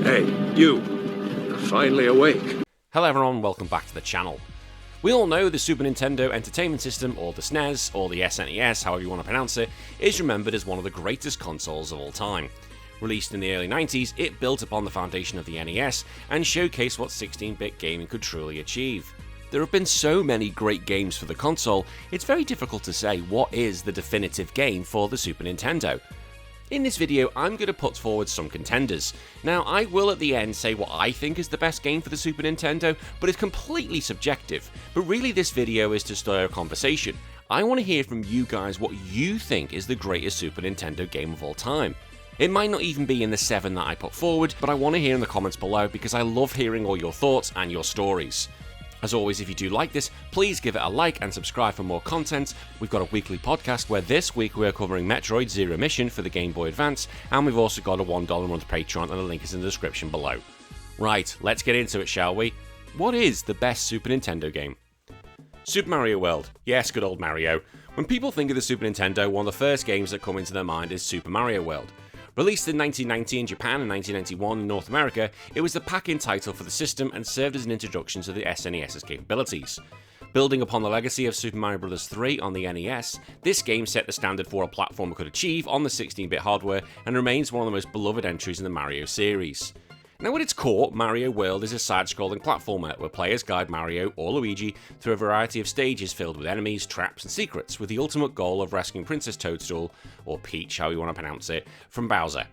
Hey, you. You're finally awake. Hello everyone, welcome back to the channel. We all know the Super Nintendo Entertainment System, or the SNES, or the SNES, however you want to pronounce it, is remembered as one of the greatest consoles of all time. Released in the early 90s, it built upon the foundation of the NES and showcased what 16-bit gaming could truly achieve. There have been so many great games for the console, it's very difficult to say what is the definitive game for the Super Nintendo. In this video, I'm going to put forward some contenders. Now, I will at the end say what I think is the best game for the Super Nintendo, but it's completely subjective. But really this video is to stir a conversation. I want to hear from you guys what you think is the greatest Super Nintendo game of all time. It might not even be in the 7 that I put forward, but I want to hear in the comments below because I love hearing all your thoughts and your stories. As always, if you do like this, please give it a like and subscribe for more content. We've got a weekly podcast where this week we're covering Metroid Zero Mission for the Game Boy Advance, and we've also got a $1 a month Patreon, and the link is in the description below. Right, let's get into it, shall we? What is the best Super Nintendo game? Super Mario World. Yes, good old Mario. When people think of the Super Nintendo, one of the first games that come into their mind is Super Mario World. Released in 1990 in Japan and 1991 in North America, it was the pack-in title for the system and served as an introduction to the SNES's capabilities. Building upon the legacy of Super Mario Bros. 3 on the NES, this game set the standard for a platformer could achieve on the 16-bit hardware and remains one of the most beloved entries in the Mario series. Now at its core, Mario World is a side-scrolling platformer where players guide Mario or Luigi through a variety of stages filled with enemies, traps and secrets, with the ultimate goal of rescuing Princess Toadstool, or Peach, how you want to pronounce it, from Bowser.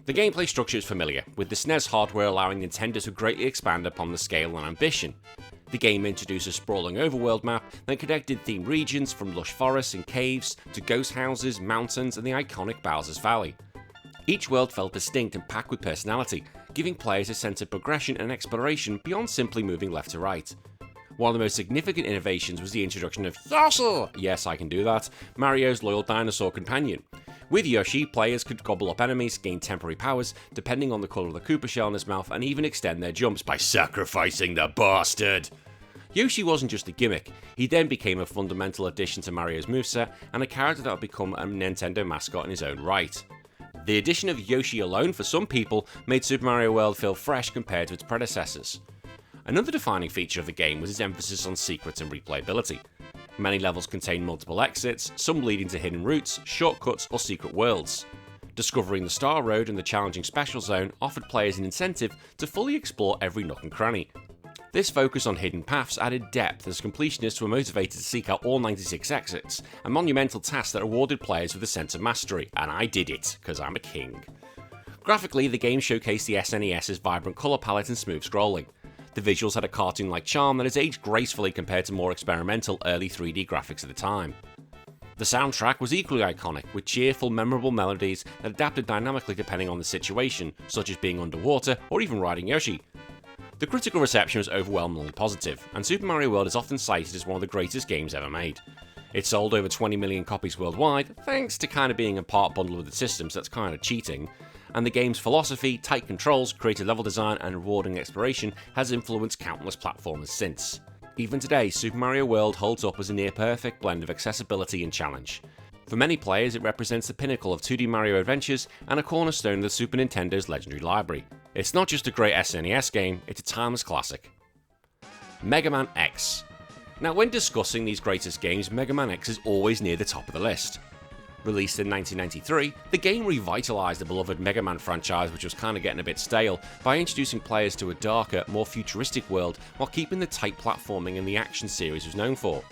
The gameplay structure is familiar, with the SNES hardware allowing Nintendo to greatly expand upon the scale and ambition. The game introduced a sprawling overworld map that connected themed regions from lush forests and caves to ghost houses, mountains and the iconic Bowser's Valley. Each world felt distinct and packed with personality, giving players a sense of progression and exploration beyond simply moving left to right. One of the most significant innovations was the introduction of Yoshi, yes I can do that, Mario's loyal dinosaur companion. With Yoshi, players could gobble up enemies, gain temporary powers, depending on the colour of the Koopa shell in his mouth, and even extend their jumps by sacrificing the bastard. Yoshi wasn't just a gimmick, he then became a fundamental addition to Mario's moveset and a character that would become a Nintendo mascot in his own right. The addition of Yoshi alone for some people made Super Mario World feel fresh compared to its predecessors. Another defining feature of the game was its emphasis on secrets and replayability. Many levels contain multiple exits, some leading to hidden routes, shortcuts or secret worlds. Discovering the Star Road and the challenging Special Zone offered players an incentive to fully explore every nook and cranny. This focus on hidden paths added depth as completionists were motivated to seek out all 96 exits, a monumental task that rewarded players with a sense of mastery, and I did it, because I'm a king. Graphically, the game showcased the SNES's vibrant colour palette and smooth scrolling. The visuals had a cartoon-like charm that has aged gracefully compared to more experimental early 3D graphics at the time. The soundtrack was equally iconic, with cheerful, memorable melodies that adapted dynamically depending on the situation, such as being underwater or even riding Yoshi. The critical reception was overwhelmingly positive, and Super Mario World is often cited as one of the greatest games ever made. It sold over 20 million copies worldwide, thanks to kind of being a part bundle with the system, so that's kind of cheating, and the game's philosophy, tight controls, creative level design and rewarding exploration has influenced countless platformers since. Even today, Super Mario World holds up as a near-perfect blend of accessibility and challenge. For many players, it represents the pinnacle of 2D Mario adventures and a cornerstone of the Super Nintendo's legendary library. It's not just a great SNES game, it's a timeless classic. Mega Man X. Now when discussing these greatest games, Mega Man X is always near the top of the list. Released in 1993, the game revitalised the beloved Mega Man franchise, which was kind of getting a bit stale, by introducing players to a darker, more futuristic world while keeping the tight platforming and the action series was known for.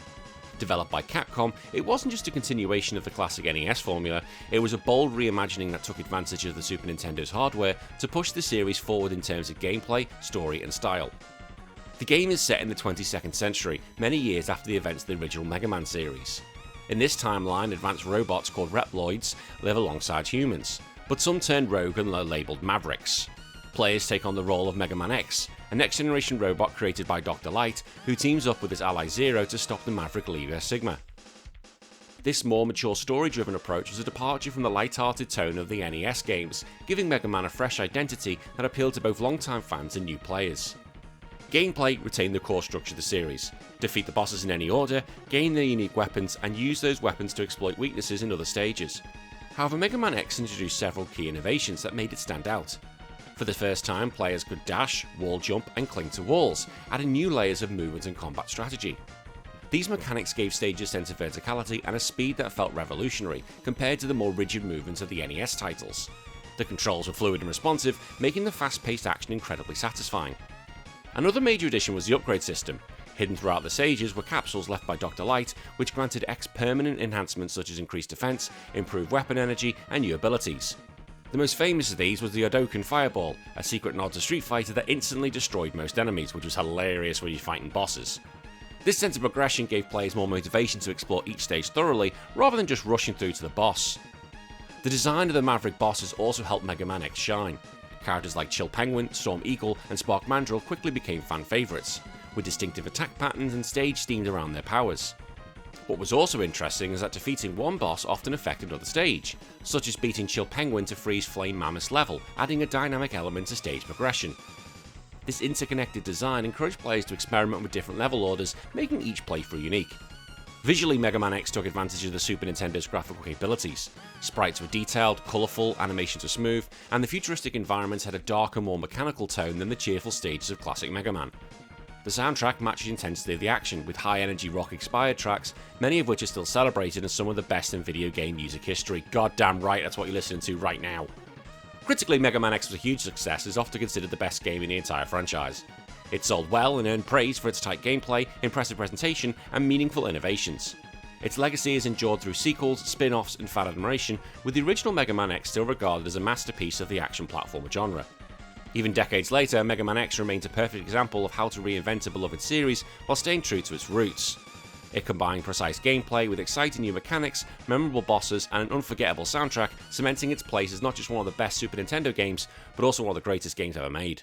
Developed by Capcom, it wasn't just a continuation of the classic NES formula, it was a bold reimagining that took advantage of the Super Nintendo's hardware to push the series forward in terms of gameplay, story and style. The game is set in the 22nd century, many years after the events of the original Mega Man series. In this timeline, advanced robots called Reploids live alongside humans, but some turn rogue and are labelled Mavericks. Players take on the role of Mega Man X, a next-generation robot created by Dr. Light, who teams up with his ally Zero to stop the Maverick Leader Sigma. This more mature story-driven approach was a departure from the light-hearted tone of the NES games, giving Mega Man a fresh identity that appealed to both long-time fans and new players. Gameplay retained the core structure of the series: defeat the bosses in any order, gain their unique weapons, and use those weapons to exploit weaknesses in other stages. However, Mega Man X introduced several key innovations that made it stand out. For the first time, players could dash, wall jump, and cling to walls, adding new layers of movement and combat strategy. These mechanics gave stages a sense of verticality and a speed that felt revolutionary compared to the more rigid movements of the NES titles. The controls were fluid and responsive, making the fast-paced action incredibly satisfying. Another major addition was the upgrade system. Hidden throughout the stages were capsules left by Dr. Light, which granted permanent enhancements such as increased defense, improved weapon energy, and new abilities. The most famous of these was the Odoken Fireball, a secret nod to Street Fighter that instantly destroyed most enemies, which was hilarious when you're fighting bosses. This sense of progression gave players more motivation to explore each stage thoroughly, rather than just rushing through to the boss. The design of the Maverick bosses also helped Mega Man X shine. Characters like Chill Penguin, Storm Eagle, and Spark Mandrill quickly became fan favourites, with distinctive attack patterns and stage themed around their powers. What was also interesting is that defeating one boss often affected another stage, such as beating Chill Penguin to freeze Flame Mammoth's level, adding a dynamic element to stage progression. This interconnected design encouraged players to experiment with different level orders, making each playthrough unique. Visually, Mega Man X took advantage of the Super Nintendo's graphical capabilities. Sprites were detailed, colourful, animations were smooth, and the futuristic environments had a darker, more mechanical tone than the cheerful stages of classic Mega Man. The soundtrack matched the intensity of the action, with high-energy rock-inspired tracks, many of which are still celebrated as some of the best in video game music history. Goddamn right, that's what you're listening to right now. Critically, Mega Man X was a huge success and is often considered the best game in the entire franchise. It sold well and earned praise for its tight gameplay, impressive presentation, and meaningful innovations. Its legacy is endured through sequels, spin-offs, and fan admiration, with the original Mega Man X still regarded as a masterpiece of the action platformer genre. Even decades later, Mega Man X remains a perfect example of how to reinvent a beloved series while staying true to its roots. It combined precise gameplay with exciting new mechanics, memorable bosses, and an unforgettable soundtrack, cementing its place as not just one of the best Super Nintendo games, but also one of the greatest games ever made.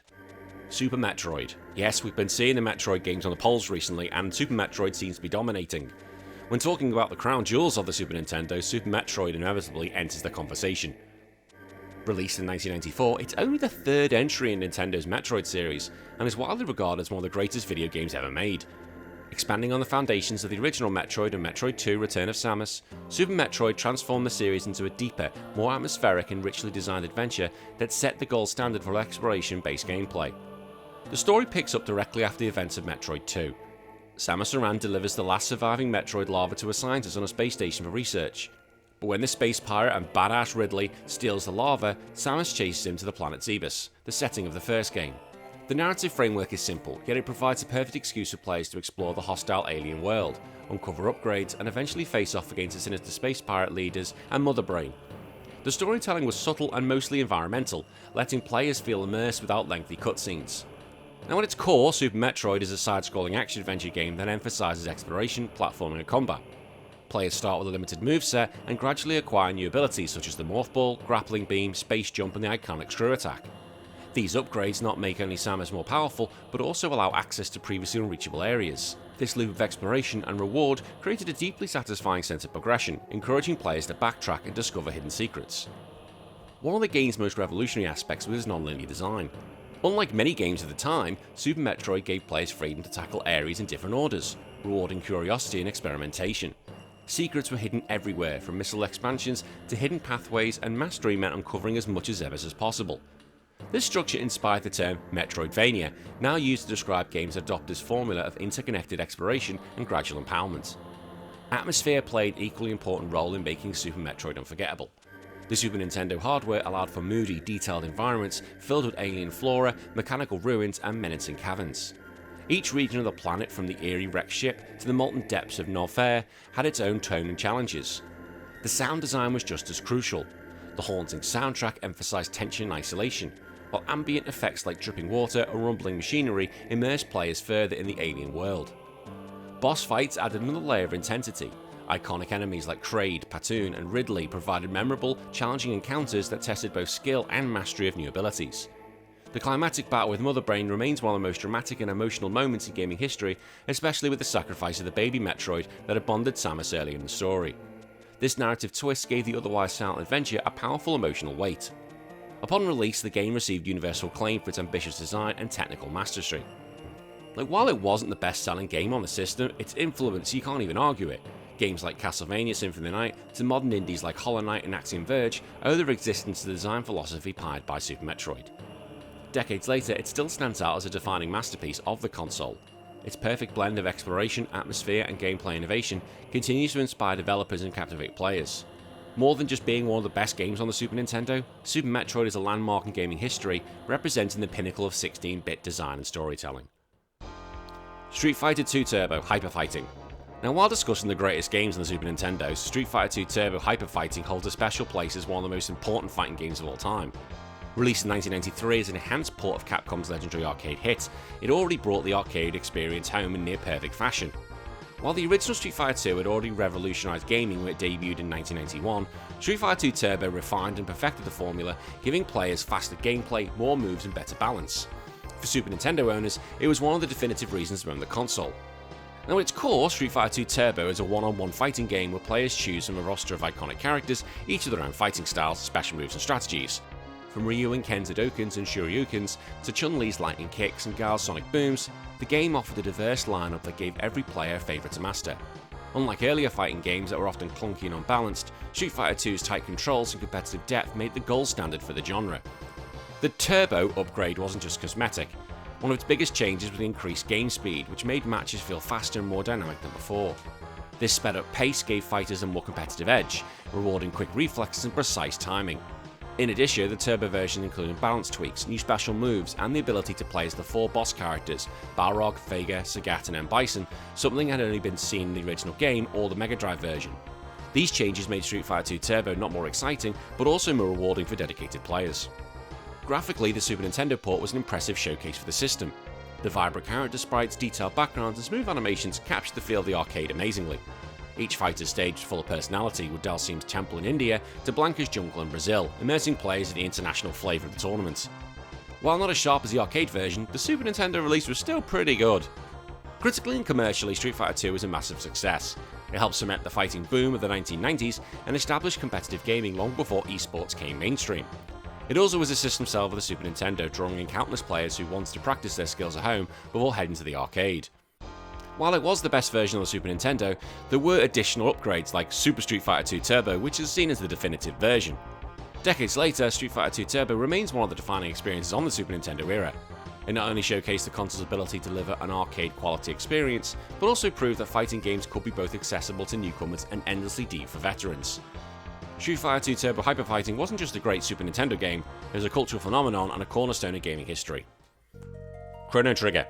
Super Metroid. Yes, we've been seeing the Metroid games on the polls recently, and Super Metroid seems to be dominating. When talking about the crown jewels of the Super Nintendo, Super Metroid inevitably enters the conversation. Released in 1994, it's only the third entry in Nintendo's Metroid series, and is widely regarded as one of the greatest video games ever made. Expanding on the foundations of the original Metroid and Metroid 2 Return of Samus, Super Metroid transformed the series into a deeper, more atmospheric and richly designed adventure that set the gold standard for exploration-based gameplay. The story picks up directly after the events of Metroid 2. Samus Aran delivers the last surviving Metroid larva to a scientist on a space station for research. But when the space pirate and badass Ridley steals the larva, Samus chases him to the planet Zebus, the setting of the first game. The narrative framework is simple, yet it provides a perfect excuse for players to explore the hostile alien world, uncover upgrades, and eventually face off against the sinister space pirate leaders and Mother Brain. The storytelling was subtle and mostly environmental, letting players feel immersed without lengthy cutscenes. Now at its core, Super Metroid is a side-scrolling action-adventure game that emphasises exploration, platforming and combat. Players start with a limited moveset and gradually acquire new abilities such as the Morph Ball, Grappling Beam, Space Jump and the iconic Screw Attack. These upgrades not make only Samus more powerful, but also allow access to previously unreachable areas. This loop of exploration and reward created a deeply satisfying sense of progression, encouraging players to backtrack and discover hidden secrets. One of the game's most revolutionary aspects was its non-linear design. Unlike many games of the time, Super Metroid gave players freedom to tackle areas in different orders, rewarding curiosity and experimentation. Secrets were hidden everywhere, from missile expansions to hidden pathways, and mastery meant uncovering as much as Zebus as possible. This structure inspired the term Metroidvania, now used to describe games that adopt this formula of interconnected exploration and gradual empowerment. Atmosphere played an equally important role in making Super Metroid unforgettable. The Super Nintendo hardware allowed for moody, detailed environments filled with alien flora, mechanical ruins, and menacing caverns. Each region of the planet, from the eerie wrecked ship to the molten depths of Norfair, had its own tone and challenges. The sound design was just as crucial. The haunting soundtrack emphasized tension and isolation, while ambient effects like dripping water or rumbling machinery immersed players further in the alien world. Boss fights added another layer of intensity. Iconic enemies like Kraid, Patoon, and Ridley provided memorable, challenging encounters that tested both skill and mastery of new abilities. The climactic battle with Mother Brain remains one of the most dramatic and emotional moments in gaming history, especially with the sacrifice of the baby Metroid that had bonded Samus early in the story. This narrative twist gave the otherwise silent adventure a powerful emotional weight. Upon release, the game received universal acclaim for its ambitious design and technical mastery. While it wasn't the best-selling game on the system, its influence, you can't even argue it. Games like Castlevania Symphony of the Night to modern indies like Hollow Knight and Axiom Verge owe their existence to the design philosophy pioneered by Super Metroid. Decades later, it still stands out as a defining masterpiece of the console. Its perfect blend of exploration, atmosphere, and gameplay innovation continues to inspire developers and captivate players. More than just being one of the best games on the Super Nintendo, Super Metroid is a landmark in gaming history, representing the pinnacle of 16-bit design and storytelling. Street Fighter II Turbo Hyper Fighting. Now, while discussing the greatest games on the Super Nintendo, Street Fighter II Turbo Hyper Fighting holds a special place as one of the most important fighting games of all time. Released in 1993 as an enhanced port of Capcom's legendary arcade hit, it already brought the arcade experience home in near-perfect fashion. While the original Street Fighter II had already revolutionized gaming when it debuted in 1991, Street Fighter II Turbo refined and perfected the formula, giving players faster gameplay, more moves, and better balance. For Super Nintendo owners, it was one of the definitive reasons to own the console. Now, at its core, Street Fighter II Turbo is a one-on-one fighting game where players choose from a roster of iconic characters, each with their own fighting styles, special moves, and strategies. From Ryu and Ken's Hadokens and Shoryukens to Chun-Li's lightning kicks and Guile's sonic booms, the game offered a diverse lineup that gave every player a favourite to master. Unlike earlier fighting games that were often clunky and unbalanced, Street Fighter II's tight controls and competitive depth made the gold standard for the genre. The Turbo upgrade wasn't just cosmetic. One of its biggest changes was the increased game speed, which made matches feel faster and more dynamic than before. This sped up pace gave fighters a more competitive edge, rewarding quick reflexes and precise timing. In addition, the Turbo version included balance tweaks, new special moves, and the ability to play as the 4 boss characters, Balrog, Vega, Sagat, and M. Bison, something that had only been seen in the original game or the Mega Drive version. These changes made Street Fighter II Turbo not more exciting, but also more rewarding for dedicated players. Graphically, the Super Nintendo port was an impressive showcase for the system. The vibrant character sprites, detailed backgrounds, and smooth animations captured the feel of the arcade amazingly. Each fighter's stage was full of personality, with Dalsim's temple in India to Blanca's jungle in Brazil, immersing players in the international flavour of the tournament. While not as sharp as the arcade version, the Super Nintendo release was still pretty good. Critically and commercially, Street Fighter II was a massive success. It helped cement the fighting boom of the 1990s and established competitive gaming long before esports came mainstream. It also was a system seller for the Super Nintendo, drawing in countless players who wanted to practice their skills at home before heading to the arcade. While it was the best version of the Super Nintendo, there were additional upgrades like Super Street Fighter II Turbo, which is seen as the definitive version. Decades later, Street Fighter II Turbo remains one of the defining experiences on the Super Nintendo era. It not only showcased the console's ability to deliver an arcade-quality experience, but also proved that fighting games could be both accessible to newcomers and endlessly deep for veterans. Street Fighter II Turbo Hyper Fighting wasn't just a great Super Nintendo game, it was a cultural phenomenon and a cornerstone of gaming history. Chrono Trigger.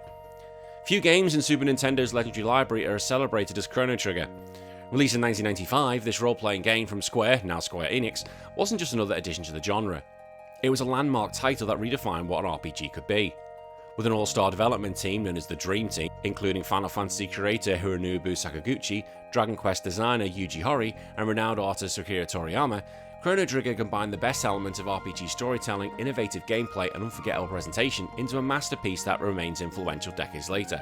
Few games in Super Nintendo's legendary library are as celebrated as Chrono Trigger. Released in 1995, this role-playing game from Square, now Square Enix, wasn't just another addition to the genre. It was a landmark title that redefined what an RPG could be. With an all-star development team known as the Dream Team, including Final Fantasy creator Hironobu Sakaguchi, Dragon Quest designer Yuji Horii, and renowned artist Akira Toriyama, Chrono Trigger combined the best elements of RPG storytelling, innovative gameplay, and unforgettable presentation into a masterpiece that remains influential decades later.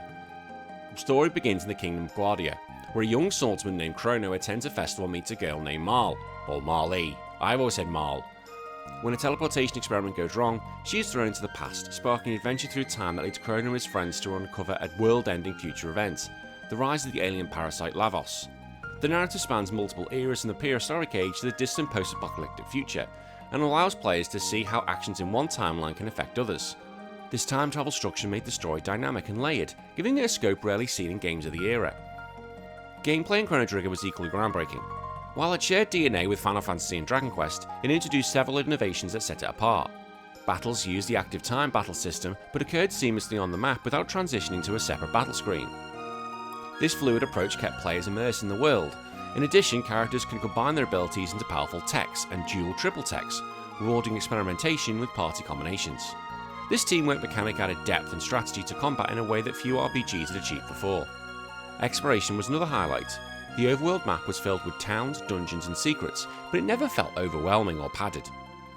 The story begins in the Kingdom of Guardia, where a young swordsman named Chrono attends a festival and meets a girl named Marle, or Marley. I've always said Marle. When a teleportation experiment goes wrong, she is thrown into the past, sparking an adventure through time that leads Chrono and his friends to uncover a world-ending future event, the rise of the alien parasite Lavos. The narrative spans multiple eras from the prehistoric age to the distant post-apocalyptic future, and allows players to see how actions in one timeline can affect others. This time travel structure made the story dynamic and layered, giving it a scope rarely seen in games of the era. Gameplay in Chrono Trigger was equally groundbreaking. While it shared DNA with Final Fantasy and Dragon Quest, it introduced several innovations that set it apart. Battles used the active time battle system, but occurred seamlessly on the map without transitioning to a separate battle screen. This fluid approach kept players immersed in the world. In addition, characters can combine their abilities into powerful techs and dual triple techs, rewarding experimentation with party combinations. This teamwork mechanic added depth and strategy to combat in a way that few RPGs had achieved before. Exploration was another highlight. The overworld map was filled with towns, dungeons, and secrets, but it never felt overwhelming or padded.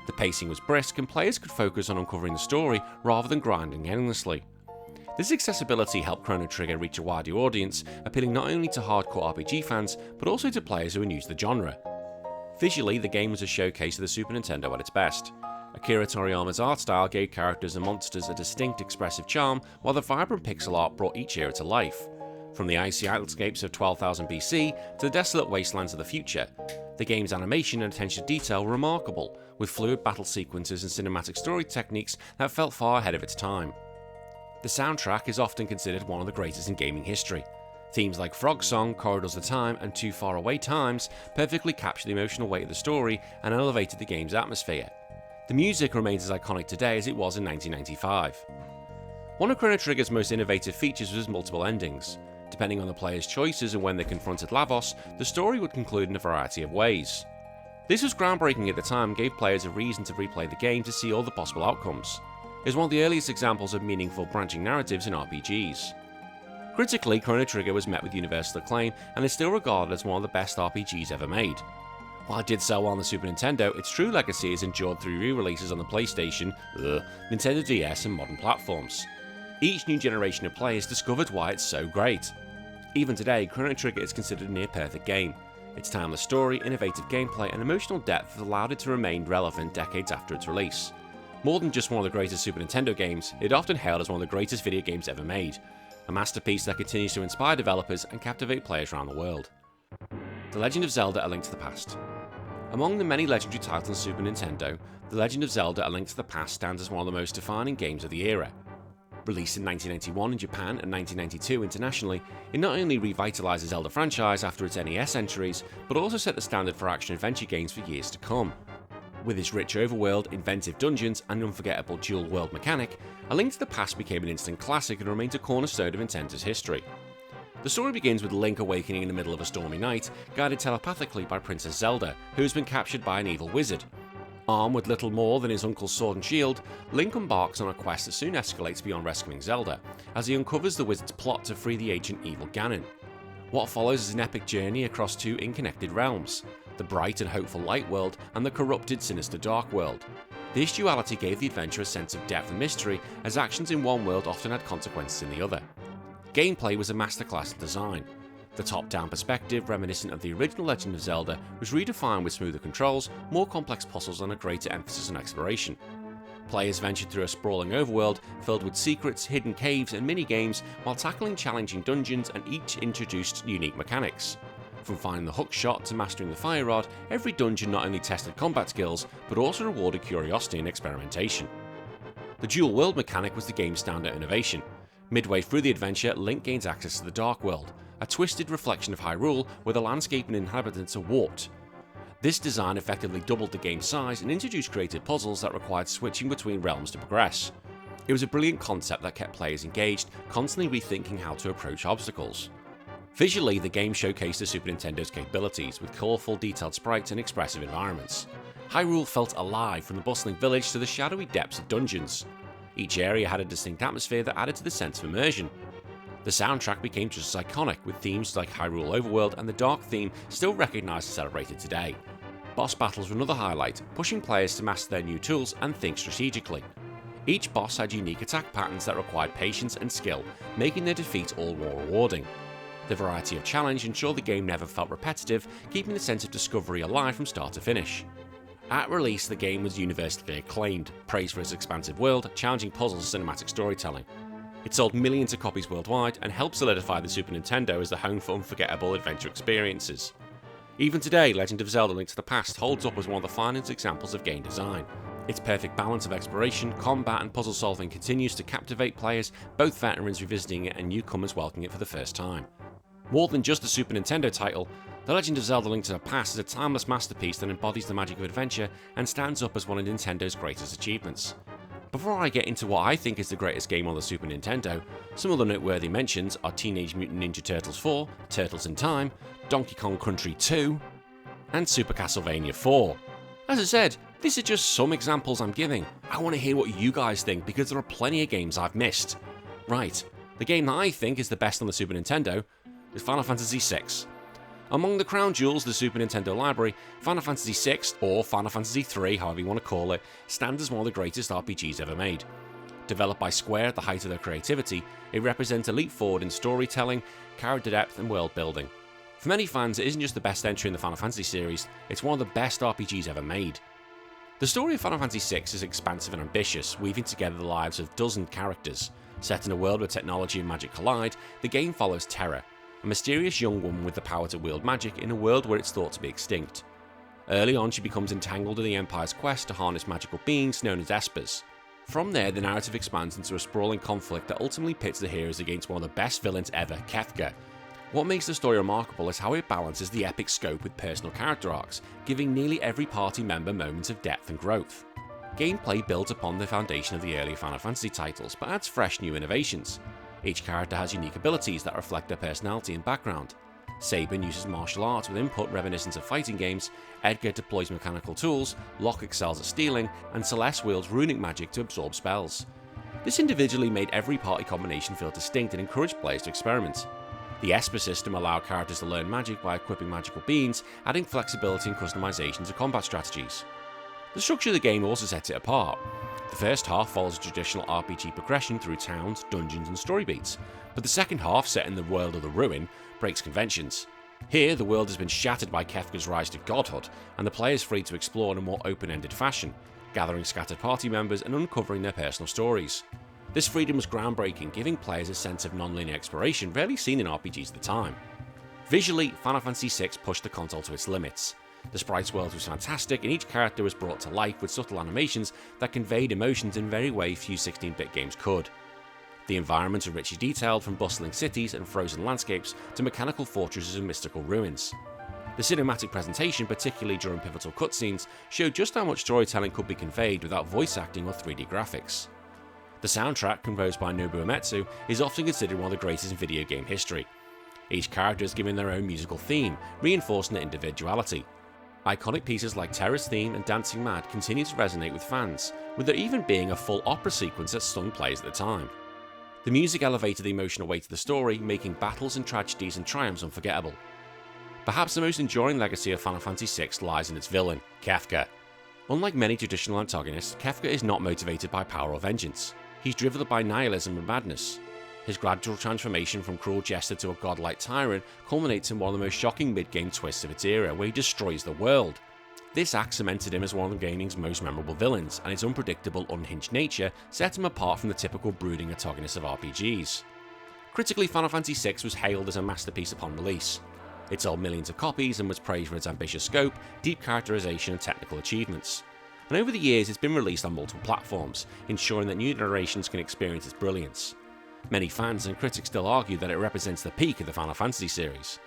The pacing was brisk, and players could focus on uncovering the story rather than grinding endlessly. This accessibility helped Chrono Trigger reach a wider audience, appealing not only to hardcore RPG fans, but also to players who are new to the genre. Visually, the game was a showcase of the Super Nintendo at its best. Akira Toriyama's art style gave characters and monsters a distinct expressive charm, while the vibrant pixel art brought each era to life. From the icy landscapes of 12,000 BC to the desolate wastelands of the future, The game's animation and attention to detail were remarkable, with fluid battle sequences and cinematic story techniques that felt far ahead of its time. The soundtrack is often considered one of the greatest in gaming history. Themes like Frog Song, Corridors of Time, and Too Far Away Times perfectly capture the emotional weight of the story and elevated the game's atmosphere. The music remains as iconic today as it was in 1995. One of Chrono Trigger's most innovative features was multiple endings. Depending on the player's choices and when they confronted Lavos, the story would conclude in a variety of ways. This was groundbreaking at the time and gave players a reason to replay the game to see all the possible outcomes. It was one of the earliest examples of meaningful branching narratives in RPGs. Critically, Chrono Trigger was met with universal acclaim and is still regarded as one of the best RPGs ever made. While it did so well on the Super Nintendo, its true legacy is endured through re-releases on the PlayStation, Nintendo DS and modern platforms. Each new generation of players discovered why it's so great. Even today, Chrono Trigger is considered a near-perfect game. Its timeless story, innovative gameplay and emotional depth have allowed it to remain relevant decades after its release. More than just one of the greatest Super Nintendo games, it often hailed as one of the greatest video games ever made. A masterpiece that continues to inspire developers and captivate players around the world. The Legend of Zelda: A Link to the Past. Among the many legendary titles on Super Nintendo, The Legend of Zelda: A Link to the Past stands as one of the most defining games of the era. Released in 1991 in Japan and 1992 internationally, it not only revitalized the Zelda franchise after its NES entries, but also set the standard for action-adventure games for years to come. With its rich overworld, inventive dungeons, and unforgettable dual-world mechanic, A Link to the Past became an instant classic and remains a cornerstone of Nintendo's history. The story begins with Link awakening in the middle of a stormy night, guided telepathically by Princess Zelda, who has been captured by an evil wizard. Armed with little more than his uncle's sword and shield, Link embarks on a quest that soon escalates beyond rescuing Zelda, as he uncovers the wizard's plot to free the ancient evil Ganon. What follows is an epic journey across two unconnected realms, the bright and hopeful light world and the corrupted, sinister dark world. This duality gave the adventure a sense of depth and mystery, as actions in one world often had consequences in the other. Gameplay was a masterclass in design. The top-down perspective, reminiscent of the original Legend of Zelda, was redefined with smoother controls, more complex puzzles and a greater emphasis on exploration. Players ventured through a sprawling overworld filled with secrets, hidden caves and mini-games while tackling challenging dungeons, and each introduced unique mechanics. From finding the hook shot to mastering the fire rod, every dungeon not only tested combat skills, but also rewarded curiosity and experimentation. The dual world mechanic was the game's standout innovation. Midway through the adventure, Link gains access to the Dark World, a twisted reflection of Hyrule where the landscape and inhabitants are warped. This design effectively doubled the game's size and introduced creative puzzles that required switching between realms to progress. It was a brilliant concept that kept players engaged, constantly rethinking how to approach obstacles. Visually, the game showcased the Super Nintendo's capabilities with colourful, detailed sprites and expressive environments. Hyrule felt alive from the bustling village to the shadowy depths of dungeons. Each area had a distinct atmosphere that added to the sense of immersion. The soundtrack became just as iconic, with themes like Hyrule Overworld and the Dark theme still recognised and celebrated today. Boss battles were another highlight, pushing players to master their new tools and think strategically. Each boss had unique attack patterns that required patience and skill, making their defeat all more rewarding. The variety of challenge ensured the game never felt repetitive, keeping the sense of discovery alive from start to finish. At release, the game was universally acclaimed, praised for its expansive world, challenging puzzles and cinematic storytelling. It sold millions of copies worldwide and helped solidify the Super Nintendo as the home for unforgettable adventure experiences. Even today, Legend of Zelda: Link to the Past holds up as one of the finest examples of game design. Its perfect balance of exploration, combat and puzzle solving continues to captivate players, both veterans revisiting it and newcomers welcoming it for the first time. More than just a Super Nintendo title, The Legend of Zelda: Link to the Past is a timeless masterpiece that embodies the magic of adventure and stands up as one of Nintendo's greatest achievements. Before I get into what I think is the greatest game on the Super Nintendo, some other noteworthy mentions are Teenage Mutant Ninja Turtles 4, Turtles in Time, Donkey Kong Country 2, and Super Castlevania 4. As I said, these are just some examples I'm giving. I want to hear what you guys think because there are plenty of games I've missed. Right, the game that I think is the best on the Super Nintendo is Final Fantasy VI. Among the crown jewels of the Super Nintendo library, Final Fantasy VI, or Final Fantasy III, however you want to call it, stands as one of the greatest RPGs ever made. Developed by Square at the height of their creativity, it represents a leap forward in storytelling, character depth and world building. For many fans, it isn't just the best entry in the Final Fantasy series, it's one of the best RPGs ever made. The story of Final Fantasy VI is expansive and ambitious, weaving together the lives of dozen characters. Set in a world where technology and magic collide, the game follows Terra, a mysterious young woman with the power to wield magic in a world where it's thought to be extinct. Early on, she becomes entangled in the Empire's quest to harness magical beings known as espers. From there, the narrative expands into a sprawling conflict that ultimately pits the heroes against one of the best villains ever, Kefka. What makes the story remarkable is how it balances the epic scope with personal character arcs, giving nearly every party member moments of depth and growth. Gameplay builds upon the foundation of the earlier Final Fantasy titles, but adds fresh new innovations. Each character has unique abilities that reflect their personality and background. Sabin uses martial arts with input reminiscent of fighting games, Edgar deploys mechanical tools, Locke excels at stealing, and Celeste wields runic magic to absorb spells. This individually made every party combination feel distinct and encouraged players to experiment. The Esper system allowed characters to learn magic by equipping magical beings, adding flexibility and customization to combat strategies. The structure of the game also sets it apart. The first half follows a traditional RPG progression through towns, dungeons and story beats, but the second half, set in the world of the Ruin, breaks conventions. Here, the world has been shattered by Kefka's rise to godhood, and the player is free to explore in a more open-ended fashion, gathering scattered party members and uncovering their personal stories. This freedom was groundbreaking, giving players a sense of non-linear exploration rarely seen in RPGs at the time. Visually, Final Fantasy VI pushed the console to its limits. The sprites world was fantastic, and each character was brought to life with subtle animations that conveyed emotions in very way few 16-bit games could. The environments are richly detailed, from bustling cities and frozen landscapes to mechanical fortresses and mystical ruins. The cinematic presentation, particularly during pivotal cutscenes, showed just how much storytelling could be conveyed without voice acting or 3D graphics. The soundtrack, composed by Nobuo Uematsu, is often considered one of the greatest in video game history. Each character is given their own musical theme, reinforcing their individuality. Iconic pieces like Terra's theme and Dancing Mad continue to resonate with fans, with there even being a full opera sequence that stung players at the time. The music elevated the emotional weight of the story, making battles and tragedies and triumphs unforgettable. Perhaps the most enduring legacy of Final Fantasy VI lies in its villain, Kefka. Unlike many traditional antagonists, Kefka is not motivated by power or vengeance. He's driven by nihilism and madness. His gradual transformation from cruel jester to a godlike tyrant culminates in one of the most shocking mid-game twists of its era, where he destroys the world. This act cemented him as one of gaming's most memorable villains, and his unpredictable, unhinged nature set him apart from the typical brooding antagonists of RPGs. Critically, Final Fantasy VI was hailed as a masterpiece upon release. It sold millions of copies and was praised for its ambitious scope, deep characterization and technical achievements. And over the years, it's been released on multiple platforms, ensuring that new generations can experience its brilliance. Many fans and critics still argue that it represents the peak of the Final Fantasy series.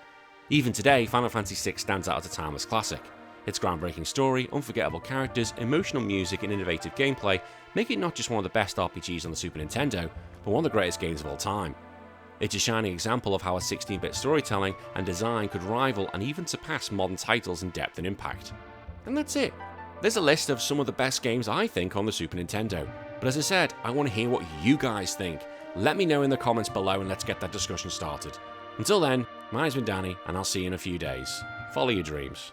Even today, Final Fantasy VI stands out as a timeless classic. Its groundbreaking story, unforgettable characters, emotional music and innovative gameplay make it not just one of the best RPGs on the Super Nintendo, but one of the greatest games of all time. It's a shining example of how a 16-bit storytelling and design could rival and even surpass modern titles in depth and impact. And that's it. There's a list of some of the best games I think on the Super Nintendo, but as I said, I want to hear what you guys think. Let me know in the comments below and let's get that discussion started. Until then, my name's been Danny, and I'll see you in a few days. Follow your dreams.